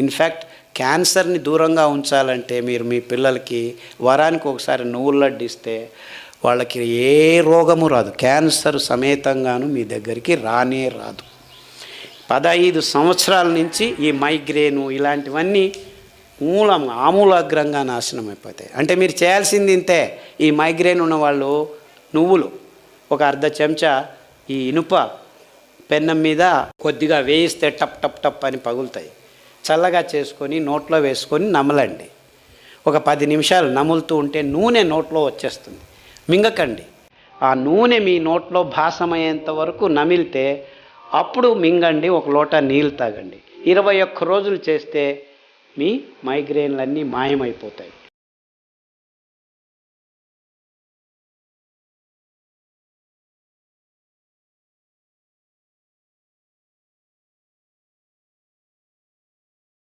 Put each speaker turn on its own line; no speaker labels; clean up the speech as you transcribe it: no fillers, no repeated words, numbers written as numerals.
In fact క్యాన్సర్ని దూరంగా ఉంచాలంటే మీరు మీ పిల్లలకి వారానికి ఒకసారి నువ్వుల లడ్డు ఇస్తే వాళ్ళకి ఏ రోగము రాదు, క్యాన్సర్ సమేతంగాను మీ దగ్గరికి రానే రాదు. 15 సంవత్సరాల నుంచి ఈ మైగ్రేను ఇలాంటివన్నీ ఆమూలాగ్రంగా నాశనం అయిపోతాయి. అంటే మీరు చేయాల్సింది ఇంతే. ఈ మైగ్రేన్ ఉన్నవాళ్ళు నువ్వులు ఒక అర్ధ చెంచా ఈ ఇనుప పెన్నం మీద కొద్దిగా వేయిస్తే టప్ టప్ టప్ అని పగులుతాయి. చల్లగా చేసుకొని నోట్లో వేసుకొని నమలండి. ఒక 10 నిమిషాలు నములుతూ ఉంటే నూనె నోట్లో వచ్చేస్తుంది. మింగకండి. ఆ నూనె మీ నోట్లో భాసమయ్యేంత వరకు నమిలితే అప్పుడు మింగండి. ఒక లోటా నీళ్ళు తాగండి. 21 రోజులు చేస్తే మీ మైగ్రేన్లన్నీ మాయమైపోతాయి.